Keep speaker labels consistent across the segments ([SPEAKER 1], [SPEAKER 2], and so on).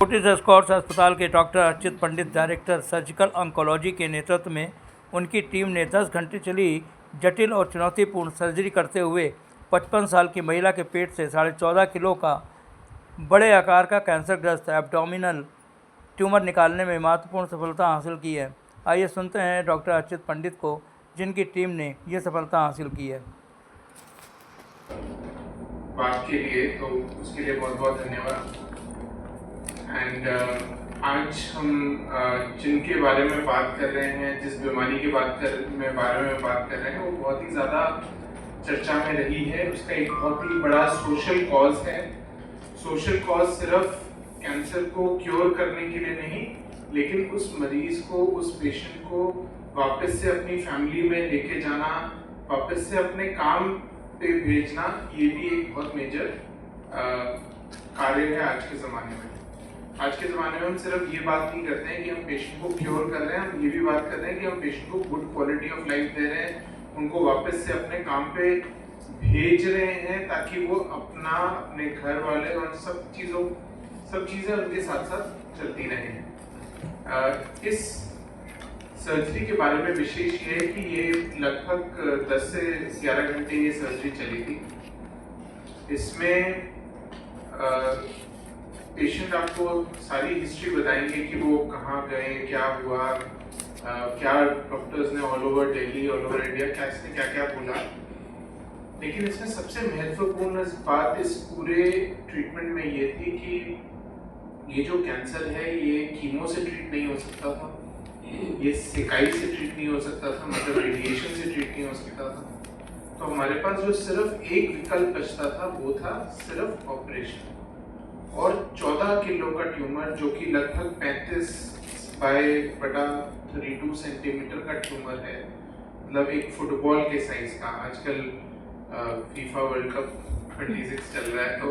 [SPEAKER 1] Fortis Escorts अस्पताल के doctor Archit पंडित, director surgical oncology के नेतृत्व में उनकी टीम ने 10 घंटे चली जटिल और चुनौतीपूर्ण सर्जरी करते हुए 55 साल की महिला के पेट से 14.5 किलो का बड़े आकार का कैंसरग्रस्त एब्डोमिनल ट्यूमर निकालने में महत्वपूर्ण सफलता हासिल की है। आइए सुनते हैं डॉक्टर अर्चित पंडित को, जिनकी टीम ने यह सफलता हासिल की है।
[SPEAKER 2] बात के लिए तो उसके लिए बहुत बहुत धन्यवाद। एंड आज हम जिनके बारे में बात कर रहे हैं, जिस बीमारी के बारे में बात कर रहे हैं, वो बहुत ही ज़्यादा चर्चा में रही है। उसका एक बहुत ही बड़ा सोशल कॉज है। सोशल कॉज सिर्फ कैंसर को क्योर करने के लिए नहीं, लेकिन उस मरीज को, उस पेशेंट को वापस से अपनी फैमिली में लेके जाना, वापस से अपने काम पे भेजना, ये भी एक बहुत मेजर कार्य है आज के ज़माने में। आज के ज़माने में हम सिर्फ ये बात नहीं करते हैं कि हम पेशेंट को क्योर कर रहे हैं, हम ये भी बात कर रहे हैं कि हम पेशेंट को गुड क्वालिटी ऑफ लाइफ दे रहे हैं, उनको वापस से अपने काम पे भेज रहे हैं ताकि वो अपने घर वाले और सब चीज़ें उनके साथ साथ चलती रहें। इस सर्जरी के बारे में विशेष ये है कि ये लगभग 10 से 11 घंटे ये सर्जरी चली थी। इसमें पेशेंट आपको सारी हिस्ट्री बताएंगे कि वो कहाँ गए, क्या हुआ, क्या डॉक्टर्स ने all over Delhi, all over India क्या क्या बोला। लेकिन इसमें सबसे महत्वपूर्ण बात इस पूरे ट्रीटमेंट में ये थी कि ये जो कैंसर है ये कीमो से ट्रीट नहीं हो सकता था, ये सेकाई से ट्रीट नहीं हो सकता था, मतलब रेडिएशन से ट्रीट नहीं हो सकता था। तो हमारे पास जो सिर्फ एक विकल्प बचता था वो था सिर्फ ऑपरेशन। और 14 किलो का ट्यूमर, जो कि लगभग 35/32 सेंटीमीटर का ट्यूमर है, मतलब एक फुटबॉल के साइज का। आजकल फीफा वर्ल्ड कप 26 चल रहा है, तो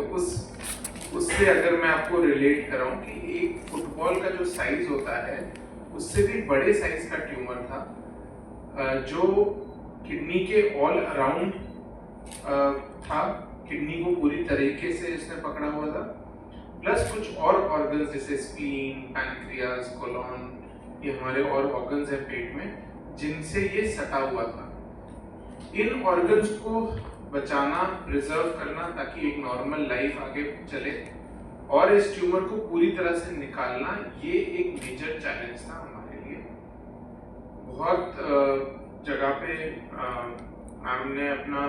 [SPEAKER 2] उससे अगर मैं आपको रिलेट कराऊं कि एक फुटबॉल का जो साइज होता है उससे भी बड़े साइज का ट्यूमर था, जो किडनी के ऑल अराउंड था। किडनी को पूरी तरीके से इसने पकड़ा हुआ था, प्लस कुछ और ऑर्गन्स जैसे स्प्लीन, पैनक्रियाज, कोलोन, ये हमारे और ऑर्गन्स हैं पेट में, जिनसे ये सटा हुआ था। इन ऑर्गन्स को बचाना, प्रिजर्व करना ताकि एक नॉर्मल लाइफ आगे चले, और इस ट्यूमर को पूरी तरह से निकालना, ये एक मेजर चैलेंज था हमारे लिए। बहुत जगह पे मैम ने अपना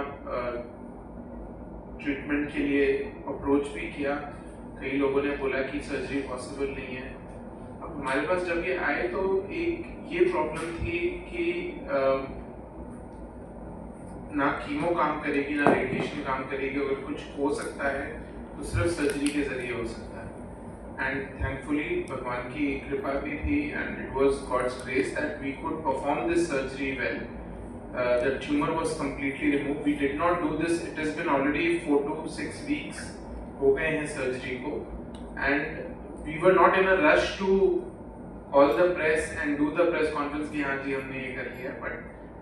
[SPEAKER 2] ट्रीटमेंट के लिए अप्रोच भी किया। कई लोगों ने बोला कि सर्जरी पॉसिबल नहीं है। अब हमारे पास जब ये आए तो एक ये प्रॉब्लम थी कि ना कीमो काम करेगी, ना रेडिएशन काम करेगी। अगर कुछ हो सकता है तो सिर्फ सर्जरी के जरिए हो सकता है। एंड थैंकफुली भगवान की कृपा भी थी, and it was God's grace that we could perform this surgery well. The tumor was completely removed. We did not do this. It has been already 4 to 6 weeks हो गए हैं सर्जरी को, and we were not in a rush to call the press and do the press conference कि हाँ जी हमने ये कर लिया, but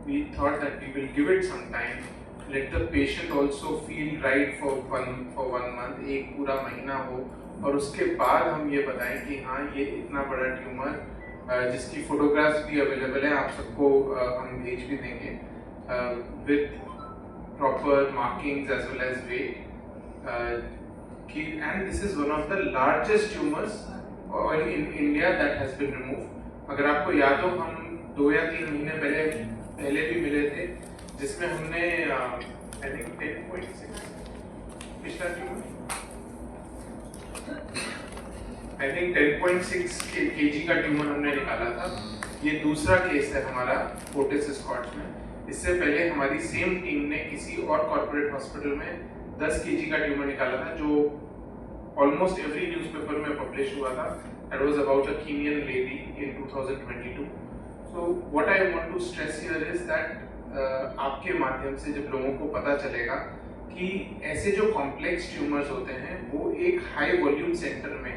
[SPEAKER 2] we thought that we will give it some time, let the patient also feel right for one month, एक पूरा महीना हो, और उसके बाद हम ये बताएं कि हाँ ये इतना बड़ा ट्यूमर, जिसकी फोटोग्राफ्स भी अवेलेबल हैं, आप सबको हम भेज भी देंगे with proper markings as well as weight. And this is one of the largest tumors in India that has been removed। अगर आपको याद हो, हम 2 या 3 महीने पहले भी मिले थे, जिसमें हमने I think 10.6 पिछला ट्यूमर I think 10.6 kg का ट्यूमर हमने निकाला था। ये दूसरा केस है हमारा फोर्टिस एस्कॉर्ट्स में। इससे पहले हमारी सेम टीम ने किसी और कॉर्पोरेट हॉस्पिटल में 10 kg का ट्यूमर निकाला था, जो ऑलमोस्ट एवरी न्यूज़पेपर में पब्लिश हुआ था। That was about a Kenyan lady in 2022। So what I want to stress here is that आपके माध्यम से जब लोगों को पता चलेगा कि ऐसे जो कॉम्प्लेक्स ट्यूमर्स होते हैं वो एक हाई वॉल्यूम सेंटर में,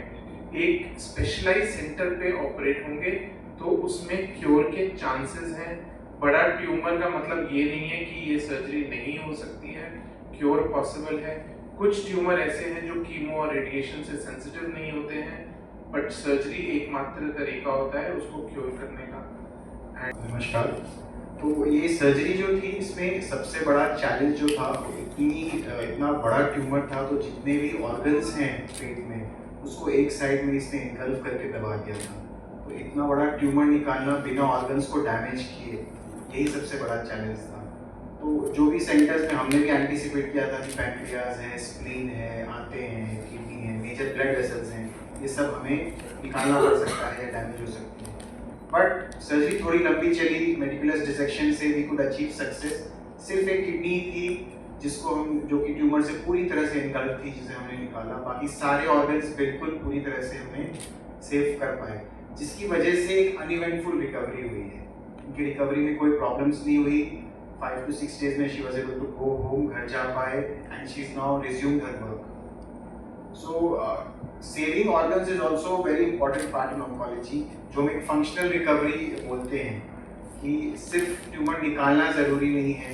[SPEAKER 2] एक स्पेशलाइज सेंटर पे ऑपरेट होंगे, तो उसमें क्योर के चांसेस हैं। बड़ा ट्यूमर का मतलब ये नहीं है कि ये सर्जरी नहीं हो सकती है, क्योर पॉसिबल है। कुछ ट्यूमर ऐसे हैं जो कीमो और रेडिएशन से सेंसिटिव नहीं होते हैं, बट सर्जरी एकमात्र तरीका होता है उसको क्योर करने का।
[SPEAKER 3] नमस्कार। तो ये सर्जरी जो थी इसमें सबसे बड़ा चैलेंज जो था इतना बड़ा ट्यूमर था, तो जितने भी ऑर्गन्स हैं पेट में उसको एक साइड में इसने इनगल्फ करके दबा दिया था। तो इतना बड़ा ट्यूमर निकालना बिना ऑर्गन्स को डैमेज किए, यही सबसे बड़ा चैलेंज था। तो जो भी सेंटर्स में हमने भी एंटिसिपेट किया था कि पैंक्रियाज है, स्प्लीन है, आंतें हैं, किडनी है, मेजर ब्लड वेसल्स हैं, ये सब हमें निकालना पड़ सकता है या डैमेज हो सकती है। बट सर्जरी थोड़ी लंबी चली, मेडिकुलस डिसेक्शन से वी कुड अचीव सक्सेस। सिर्फ एक किडनी थी जिसको हम, जो कि ट्यूमर से पूरी तरह से इनकल्फ थी, जिसे हमने निकाला। बाकी सारे ऑर्गन्स बिल्कुल पूरी तरह से हमें सेव कर पाए, जिसकी वजह से एक अनइवेंटफुल रिकवरी हुई है। उनकी रिकवरी में कोई प्रॉब्लम्स नहीं हुई। 5 to 6 days में she was able to go home, घर जा पाए, and she is now resumed her work. So saving organs is also a very important part in oncology, जो हम एक फंक्शनल रिकवरी बोलते हैं कि सिर्फ ट्यूमर निकालना ज़रूरी नहीं है,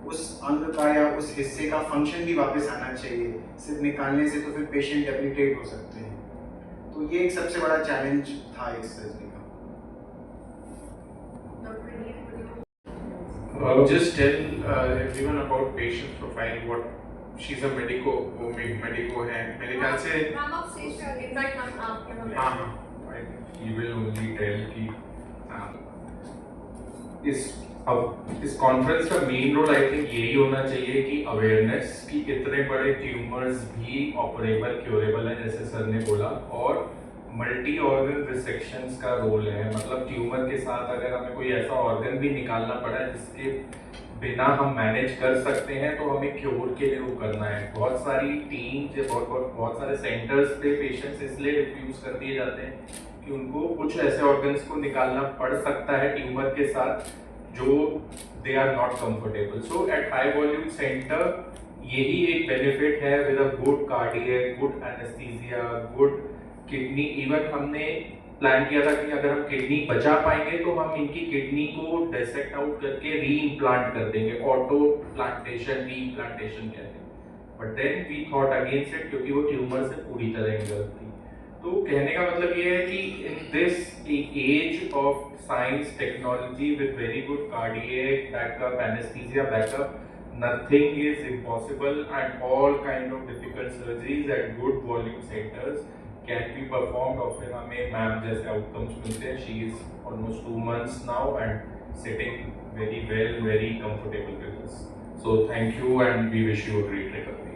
[SPEAKER 3] उस अंग का या उस हिस्से का फंक्शन भी वापस आना चाहिए। सिर्फ निकालने से तो फिर पेशेंट डेबिलिटेट हो सकते हैं। तो ये एक सबसे बड़ा चैलेंज था इस सर्जरी का।
[SPEAKER 2] Just tell everyone about patient profile. What she's a medico, वो medico है मेरे ख्याल से।
[SPEAKER 4] मैम आप से इनफैक्ट मैम आप
[SPEAKER 2] हाँ
[SPEAKER 5] He will only tell कि इस कॉन्फ्रेंस का मेन रोल आई थिंक यही होना चाहिए कि अवेयरनेस कि इतने बड़े ट्यूमर्स भी ऑपरेबल क्योरेबल है जैसे सर ने बोला, और मल्टी ऑर्गन रिसेक्शंस का रोल है। मतलब ट्यूमर के साथ अगर हमें कोई ऐसा ऑर्गन भी निकालना पड़ा है जिसके बिना हम मैनेज कर सकते हैं तो हमें क्योर के लिए वो करना है। बहुत सारी टीम्स, बहुत सारे सेंटर्स पे पेशेंट्स इसलिए रिफ्यूज कर दिए जाते हैं कि उनको कुछ ऐसे ऑर्गन्स को निकालना पड़ सकता है ट्यूमर के साथ जो they are not comfortable. So at high volume centre यही एक बेनिफिट है with a good cardiac, good anaesthesia, good kidney. Even हमने प्लान किया था कि अगर हम किडनी बचा पाएंगे तो हम इनकी किडनी को डिसेक्ट आउट करके री इम्प्लांट कर देंगे, ऑटो प्लांटेशन, री इम्प्लांटेशन कहते हैं। But then we thought against it क्योंकि वो ट्यूमर से पूरी तरह इनगल्फ थी। तो कहने का मतलब ये है कि in this age of science technology with very good cardiac backup, anaesthesia backup, nothing is impossible, and all kind of difficult surgeries at good volume centers can be performed। और फिर हमें मैम जैसे आउटकम्स मिलते हैं। She is almost 2 months now and sitting very well, very comfortable with this. So thank you and we wish you a great recovery.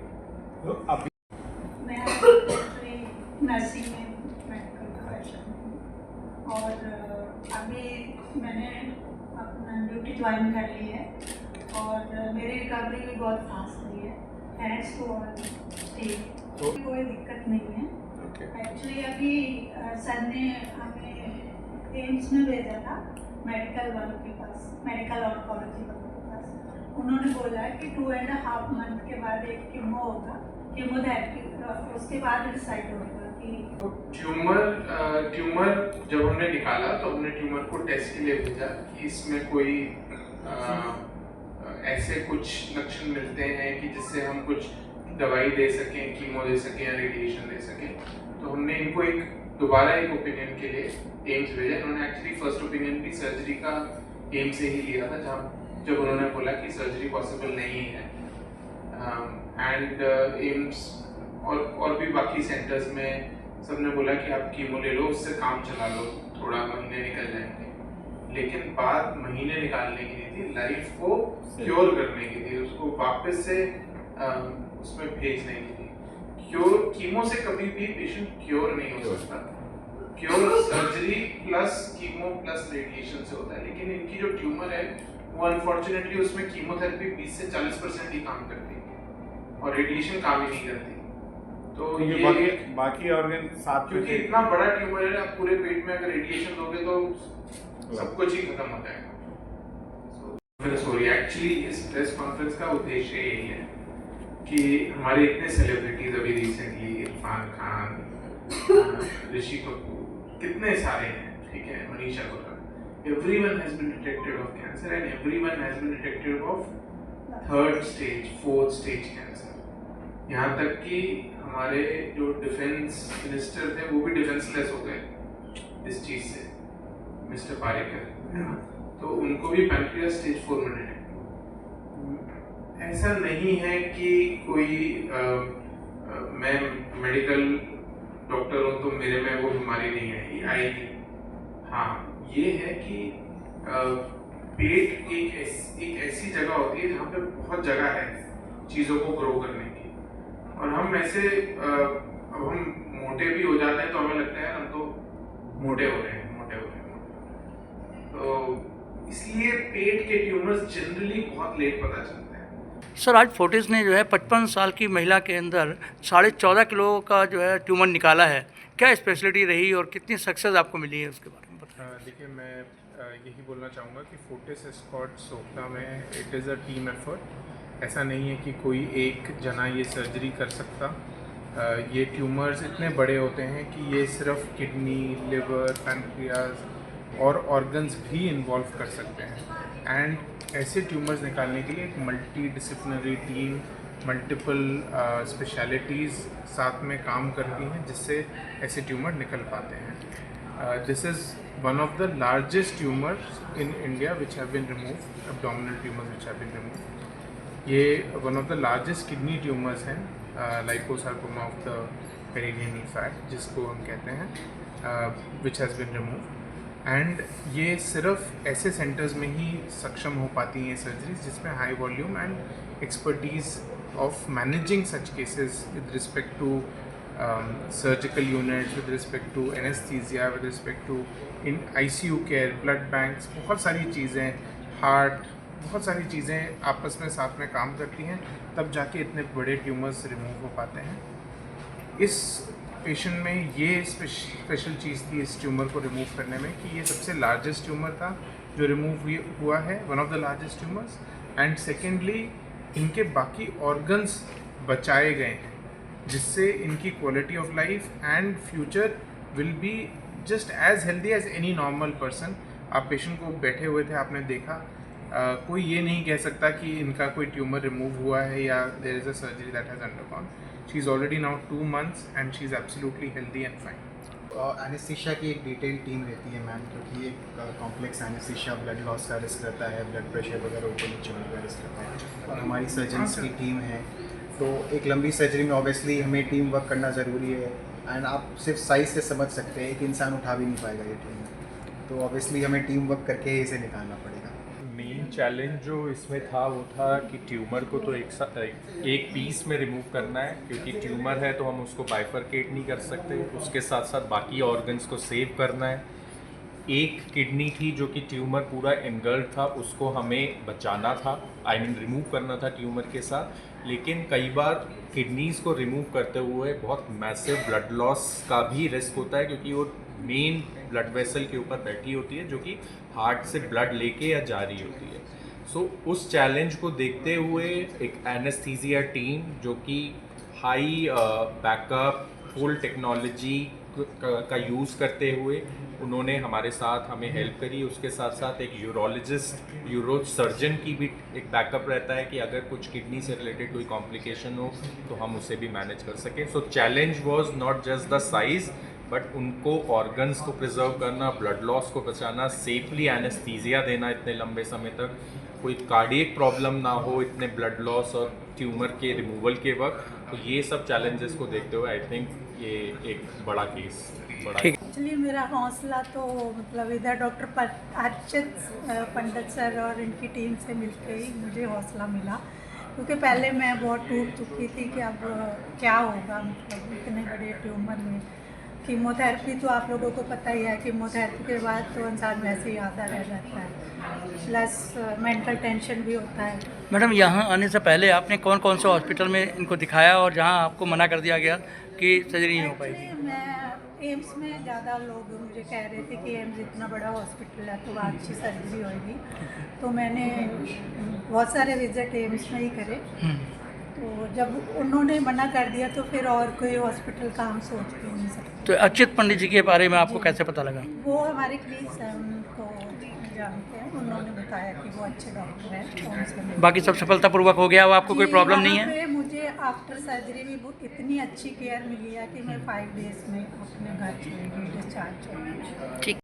[SPEAKER 6] मैं actually nursing में medical profession हूँ, और अभी मैंने अपना ड्यूटी ज्वाइन कर ली है, और मेरी रिकवरी भी बहुत फास्ट हुई है, थैंक्स टू ऑल टीम। कोई दिक्कत नहीं है। एक्चुअली अभी सर ने हमें एम्स में भेजा था, मेडिकल वालों के पास, मेडिकल ऑन्कोलॉजी वालों के पास। उन्होंने बोला कि 2.5 month के बाद एक कीमो होगा, कीमोथेरेपी, उसके बाद डिसाइड होगा कि
[SPEAKER 2] ट्यूमर जब हमने निकाला तो हमने ट्यूमर को टेस्ट के लिए भेजा कि इसमें कोई ऐसे कुछ लक्षण मिलते हैं कि जिससे हम कुछ दवाई दे सकें, कीमो दे सकें या रेडिएशन दे सकें। तो हमने इनको दोबारा एक ओपिनियन के लिए एम्स भेजा। उन्होंने एक्चुअली फर्स्ट ओपिनियन भी सर्जरी का एम्स से ही लिया था, जब उन्होंने बोला कि सर्जरी पॉसिबल नहीं है। एंड एम्स और भी बाकी सेंटर्स में सबने बोला कि आप कीमो ले लो, उससे काम चला लो, थोड़ा महीने निकल जाएंगे। लेकिन बात महीने निकालने की नहीं थी, लाइफ को क्योर करने की थी, उसको वापस से उसमें भेजने की थी। क्योर कीमो से कभी भी पेशेंट क्योर नहीं हो सकता। Cure surgery plus chemo plus radiation से होता है। लेकिन इनकी जो ट्यूमर है वो अनफॉर्चुनेटली उसमें कीमोथेरेपी 20 से 40% ही काम करती है और रेडिएशन काम ही नहीं करती। तो ये
[SPEAKER 7] बाकी ऑर्गन साथ,
[SPEAKER 2] क्योंकि इतना बड़ा ट्यूमर है ना, पूरे पेट में अगर रेडिएशन दोगे तो सब कुछ ही खत्म हो जाएगा। सॉरी, एक्चुअली इस प्रेस कॉन्फ्रेंस का उद्देश्य यही है कि हमारे इतने सेलिब्रिटीज अभी रिसेंटली, इरफान खान, ऋषि कपूर, कितने सारे हैं, ठीक है, Manisha Koirala, everyone has been detected of cancer and everyone has been detected of 3rd stage, 4th stage cancer। यहाँ तक कि हमारे जो डिफेंस मिनिस्टर थे वो भी डिफेंसलेस हो गए इस चीज़ से, मिस्टर पारेकर, तो उनको भी पैनक्रियास स्टेज 4 में डिटेक्ट। ऐसा नहीं है कि कोई मैं मेडिकल डॉक्टर हूँ तो मेरे में वो बीमारी नहीं आएगी। हाँ, ये है कि पेट एक ऐसी जगह होती है जहाँ पे बहुत जगह है चीज़ों को ग्रो करने की, और हम ऐसे अब हम मोटे भी हो जाते हैं तो हमें लगता है हम तो मोटे हो रहे हैं। तो इसलिए पेट के ट्यूमर्स जनरली बहुत लेट पता चलते हैं।
[SPEAKER 1] सर, आज फोर्टिस ने जो है 55 साल की महिला के अंदर 14.5 किलो का जो है ट्यूमर निकाला है। क्या स्पेशलिटी रही और कितनी सक्सेस आपको मिली है उसके बारे में बताएं।
[SPEAKER 2] देखिए, मैं यही बोलना चाहूँगा कि फोर्टिस एस्कॉर्ट सोखना में it is a team effort. ऐसा नहीं है कि कोई एक जना ये सर्जरी कर सकता। ये ट्यूमर्स इतने बड़े होते हैं कि ये सिर्फ किडनी, लिवर, पैनक्रियाज और ऑर्गन्स भी इन्वॉल्व कर सकते हैं। एंड ऐसे ट्यूमर्स निकालने के लिए एक multi disciplinary team, multiple specialities साथ में काम करती हैं जिससे ऐसे ट्यूमर निकल पाते हैं। This is one of the largest tumours in India which have been removed, abdominal tumours which have been removed. ये one of the largest kidney tumours हैं, liposarcoma of the perineum fat जिसको हम कहते हैं, which has been removed. And ये सिर्फ ऐसे centres में ही सक्षम हो पाती हैं ये सर्जरीज जिसमें high volume and expertise of managing such cases with respect to surgical units, with respect to anaesthesia, with respect to in ICU care, blood banks, बहुत सारी चीज़ें, हार्ट, बहुत सारी चीज़ें आपस में साथ में काम करती हैं, तब जाके इतने बड़े ट्यूमर्स रिमूव हो पाते हैं। इस पेशेंट में ये स्पेशल चीज़ थी इस ट्यूमर को रिमूव करने में कि ये सबसे लार्जेस्ट ट्यूमर था जो रिमूव हुआ है, one of the largest tumours. And secondly, इनके बाकी ऑर्गन्स बचाए गए हैं जिससे इनकी quality of life and future will be just as healthy as any normal person. आप पेशेंट को बैठे हुए थे, आपने देखा, कोई ये नहीं कह सकता कि इनका कोई ट्यूमर रिमूव हुआ है या there is a surgery that has undergone. She is already now 2 months and she is absolutely healthy and fine.
[SPEAKER 3] Anaesthesia की एक डिटेल टीम रहती है मैम, क्योंकि एक कॉम्प्लेक्स एनेस्थीसिया, ब्लड लॉस का रिस्क रहता है, ब्लड प्रेशर वगैरह ऊपर नीचे होने का रिस्क रहता है, और हमारी सर्जन्स की टीम है। तो एक लंबी सर्जरी में ऑब्वियसली हमें टीम वर्क करना ज़रूरी है। एंड आप सिर्फ साइज़ से समझ सकते हैं, एक इंसान उठा भी नहीं पाएगा ये ट्यूमर, तो ऑब्वियसली हमें टीम वर्क करके ही इसे निकालना पड़ेगा।
[SPEAKER 5] मेन चैलेंज जो इसमें था वो था कि ट्यूमर को तो एक पीस में रिमूव करना है, क्योंकि ट्यूमर है तो हम उसको बाइफरकेट नहीं कर सकते, उसके साथ साथ बाकी ऑर्गन्स को सेव करना है। एक किडनी थी जो कि ट्यूमर पूरा एनगल्ड था, उसको हमें बचाना था, रिमूव करना था ट्यूमर के साथ। लेकिन कई बार किडनीज़ को रिमूव करते हुए बहुत मैसिव ब्लड लॉस का भी रिस्क होता है, क्योंकि वो मेन ब्लड वेसल के ऊपर बैठी होती है जो कि हार्ट से ब्लड लेके या जा रही होती है। सो उस चैलेंज को देखते हुए एक एनेस्थीसिया टीम जो कि हाई बैकअप फुल टेक्नोलॉजी का यूज़ करते हुए उन्होंने हमारे साथ हमें हेल्प करी। उसके साथ साथ एक यूरो सर्जन की भी एक बैकअप रहता है कि अगर कुछ किडनी से रिलेटेड कोई कॉम्प्लिकेशन हो तो हम उसे भी मैनेज कर सकें। सो challenge was not just the size but उनको ऑर्गन्स को प्रिजर्व करना, ब्लड लॉस को बचाना, सेफली एनेस्थीसिया देना इतने लंबे समय तक, कोई कार्डियक प्रॉब्लम ना हो इतने ब्लड लॉस और ट्यूमर के रिमूवल के वक्त। तो ये सब चैलेंजेस को देखते हुए आई थिंक ये एक बड़ा केस बड़ा।
[SPEAKER 6] एक्चुअली मेरा हौसला तो मतलब इधर डॉक्टर अर्चित पंडित सर और इनकी टीम से मिलकर ही मुझे हौसला मिला, क्योंकि पहले मैं बहुत टूट चुकी थी कि अब क्या होगा, मतलब इतने बड़े ट्यूमर में। कीमोथेरेपी तो आप लोगों को पता ही है, कीमोथेरेपी के बाद तो इंसान वैसे ही आधा रह जाता है, प्लस मेंटल टेंशन भी होता है।
[SPEAKER 1] मैडम, यहाँ आने से पहले आपने कौन कौन से हॉस्पिटल में इनको दिखाया और जहाँ आपको मना कर दिया गया कि सर्जरी नहीं हो पाएगी?
[SPEAKER 6] Actually, मैं एम्स में ज़्यादा लोग मुझे कह रहे थे कि एम्स इतना बड़ा हॉस्पिटल है तो वहाँ अच्छी सर्जरी होगी, तो मैंने बहुत सारे विजिट एम्स में ही करे। तो जब उन्होंने मना कर दिया तो फिर और कोई हॉस्पिटल का हम सोच भी नहीं सकते।
[SPEAKER 1] तो अर्चित पंडित जी के बारे में आपको कैसे पता लगा?
[SPEAKER 6] वो हमारे क्लीस हैं, उनको जानते हैं, उन्होंने बताया कि वो अच्छे डॉक्टर हैं।
[SPEAKER 1] बाकी सब सफलतापूर्वक हो गया, वो आपको कोई प्रॉब्लम नहीं है?
[SPEAKER 6] मुझे आफ्टर सर्जरी भी बहुत इतनी अच्छी केयर मिली है कि मैं 5 डेज में अपने घर चली गई, डिस्चार्ज हो गई।
[SPEAKER 7] ठीक।